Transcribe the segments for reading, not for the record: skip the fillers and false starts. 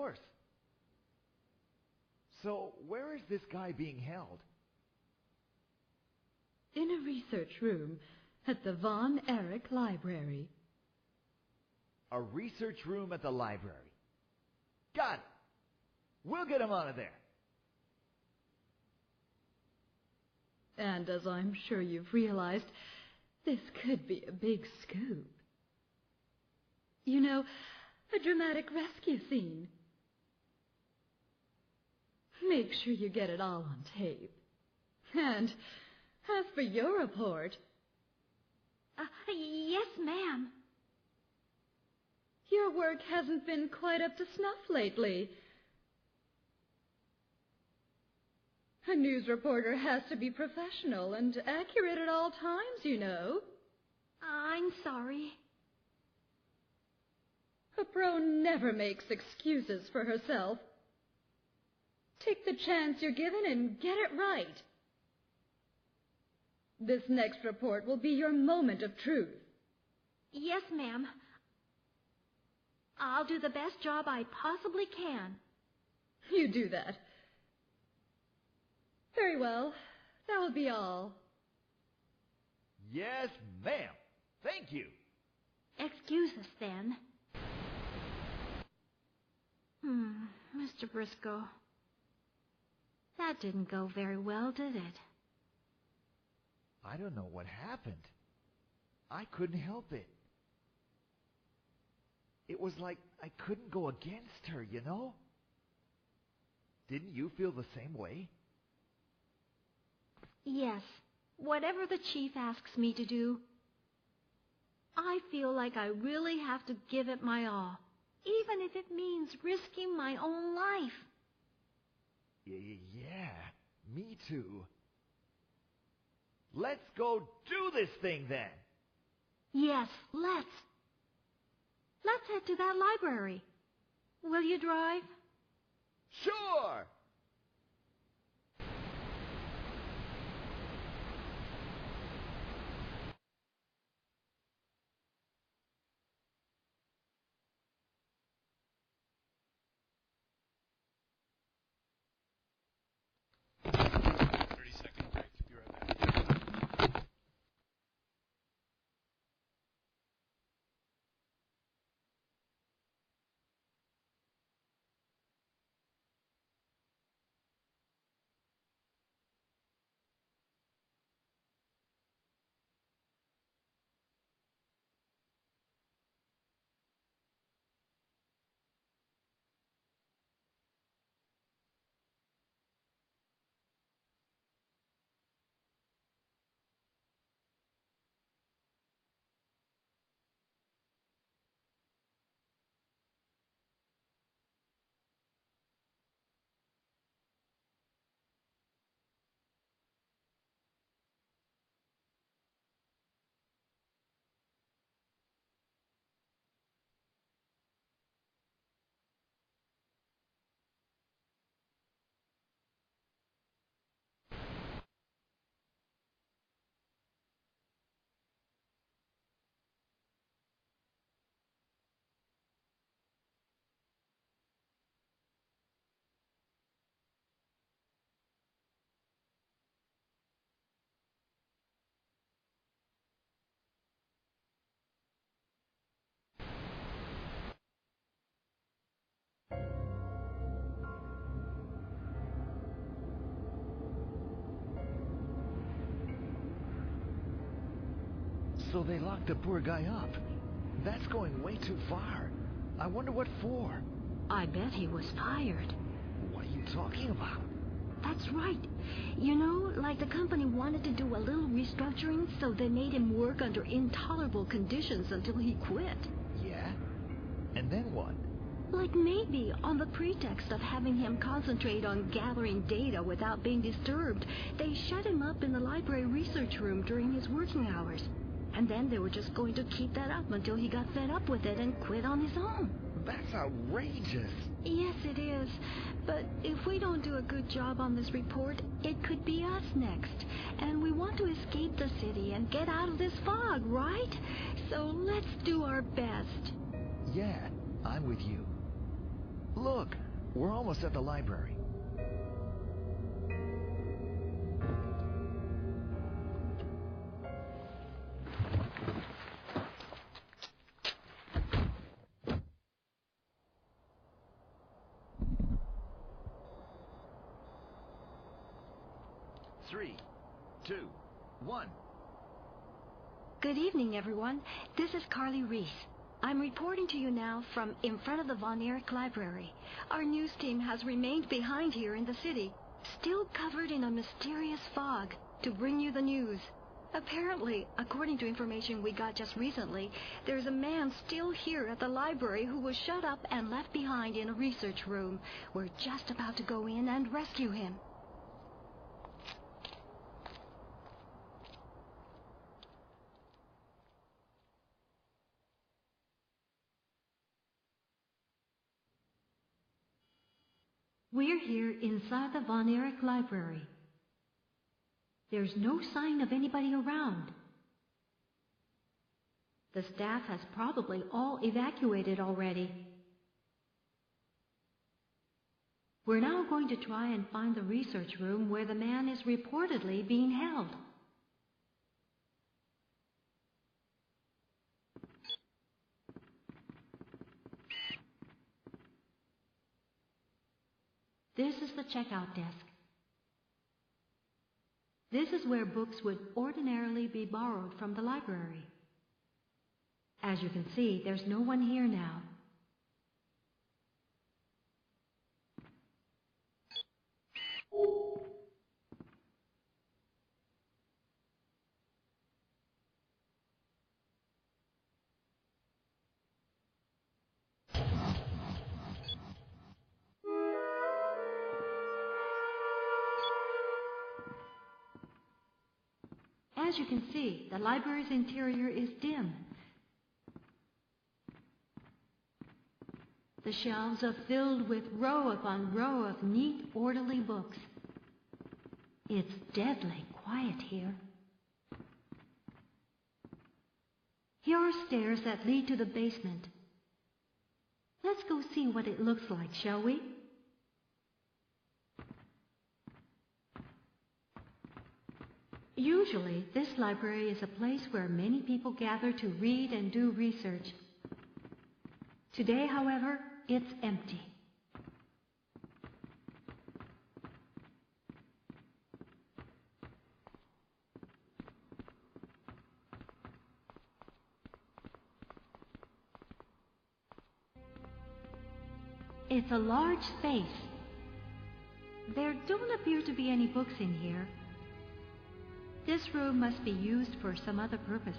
course. So, where is this guy being held? In a research room at the Von Erich Library. A research room at the library. Got it. We'll get him out of there. And as I'm sure you've realized, this could be a big scoop. You know, a dramatic rescue scene. Make sure you get it all on tape. And as for your report... Yes, ma'am. Your work hasn't been quite up to snuff lately. A news reporter has to be professional and accurate at all times, you know. I'm sorry. A pro never makes excuses for herself. Take the chance you're given and get it right. This next report will be your moment of truth. Yes, ma'am. I'll do the best job I possibly can. You do that. Very well. That will be all. Yes, ma'am. Thank you. Excuse us, then. Mr. Briscoe. That didn't go very well, did it? I don't know what happened. I couldn't help it. It was like I couldn't go against her, you know? Didn't you feel the same way? Yes. Whatever the chief asks me to do, I feel like I really have to give it my all, even if it means risking my own life. Yeah, me too. Let's go do this thing then. Yes, let's. Let's head to that library. Will you drive? Sure! So they locked the poor guy up. That's going way too far. I wonder what for. I bet he was fired. What are you talking about? That's right. You know, like the company wanted to do a little restructuring, so they made him work under intolerable conditions until he quit. Yeah? And then what? Like maybe on the pretext of having him concentrate on gathering data without being disturbed, they shut him up in the library research room during his working hours. And then they were just going to keep that up until he got fed up with it and quit on his own. That's outrageous. Yes, it is. But if we don't do a good job on this report, it could be us next. And we want to escape the city and get out of this fog, right? So let's do our best. Yeah, I'm with you. Look, we're almost at the library. Three, two, one. Good evening, everyone. This is Carly Reese. I'm reporting to you now from in front of the Von Erich Library. Our news team has remained behind here in the city, still covered in a mysterious fog, to bring you the news. Apparently, according to information we got just recently, there's a man still here at the library who was shut up and left behind in a research room. We're just about to go in and rescue him. We're here inside the Von Erich Library. There's no sign of anybody around. The staff has probably all evacuated already. We're now going to try and find the research room where the man is reportedly being held. This is the checkout desk. This is where books would ordinarily be borrowed from the library. As you can see, there's no one here now. As you can see, the library's interior is dim. The shelves are filled with row upon row of neat, orderly books. It's deadly quiet here. Here are stairs that lead to the basement. Let's go see what it looks like, shall we? Usually, this library is a place where many people gather to read and do research. Today, however, it's empty. It's a large space. There don't appear to be any books in here. This room must be used for some other purpose.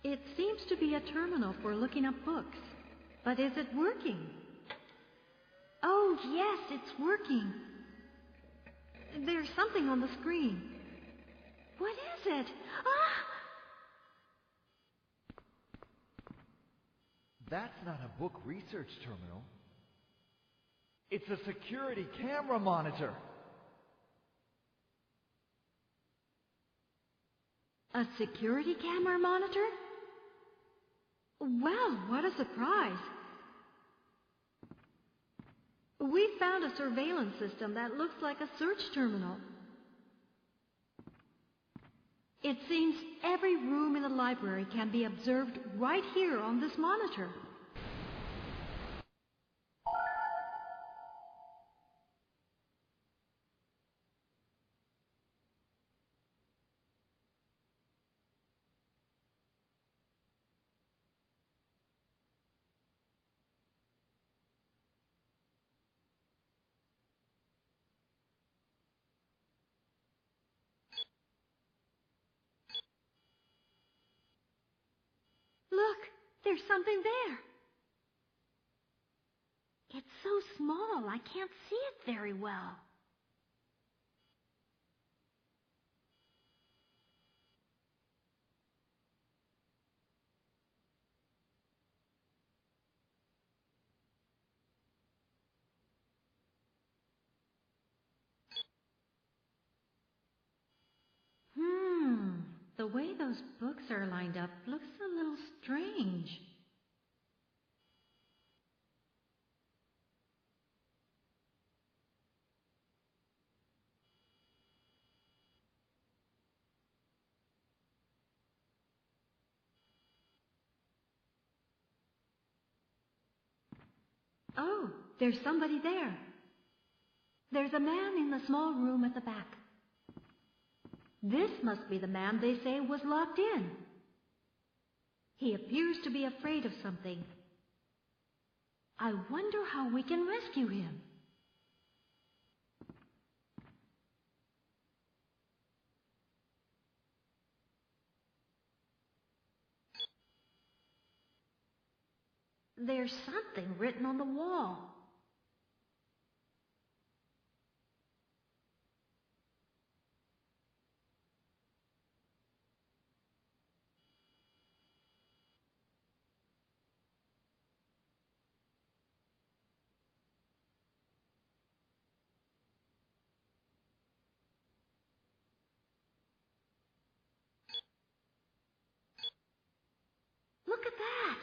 It seems to be a terminal for looking up books. But is it working? Oh, yes, it's working. There's something on the screen. What is it? Ah! That's not a book research terminal. It's a security camera monitor. A security camera monitor? Well, what a surprise. We found a surveillance system that looks like a search terminal. It seems every room in the library can be observed right here on this monitor. There's something there. It's so small, I can't see it very well. The way those books are lined up looks a little strange. Oh, there's somebody there. There's a man in the small room at the back. This must be the man they say was locked in. He appears to be afraid of something. I wonder how we can rescue him. There's something written on the wall. Look at that!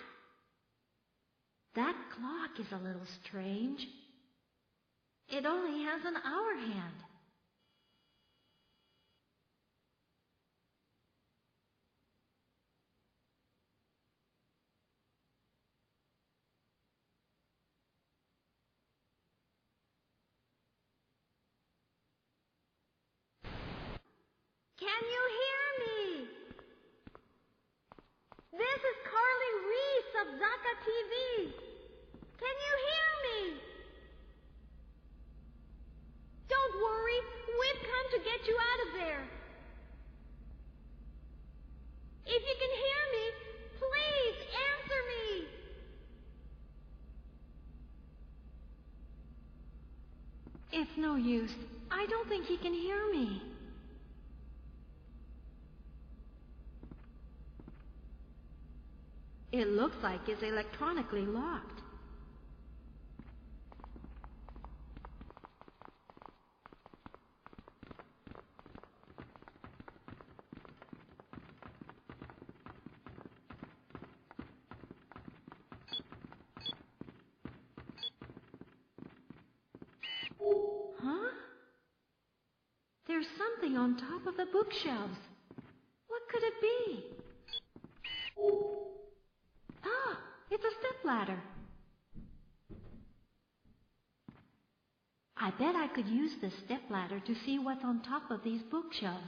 That clock is a little strange. It only has an hour hand. Can you hear me? This is Carly Reese of Zaka TV. Can you hear me? Don't worry, we've come to get you out of there. If you can hear me, please answer me. It's no use. I don't think he can hear me. It looks like it's electronically locked. Huh? There's something on top of the bookshelves. What could it be? Ah, it's a stepladder. I bet I could use this stepladder to see what's on top of these bookshelves.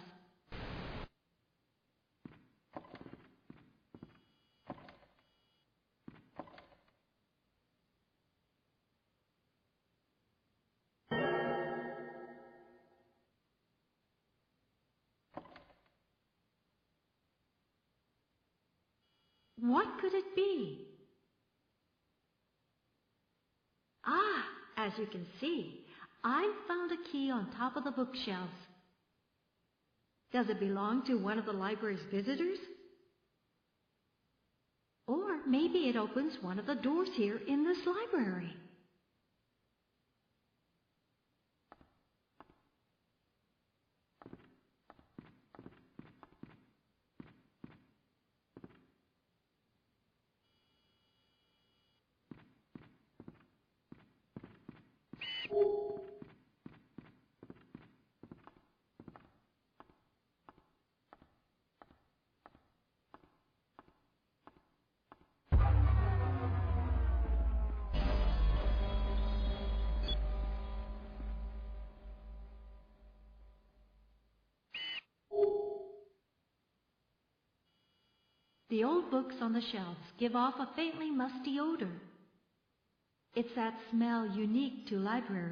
What could it be? Ah, as you can see, I found a key on top of the bookshelves. Does it belong to one of the library's visitors? Or maybe it opens one of the doors here in this library. The old books on the shelves give off a faintly musty odor. It's that smell unique to libraries.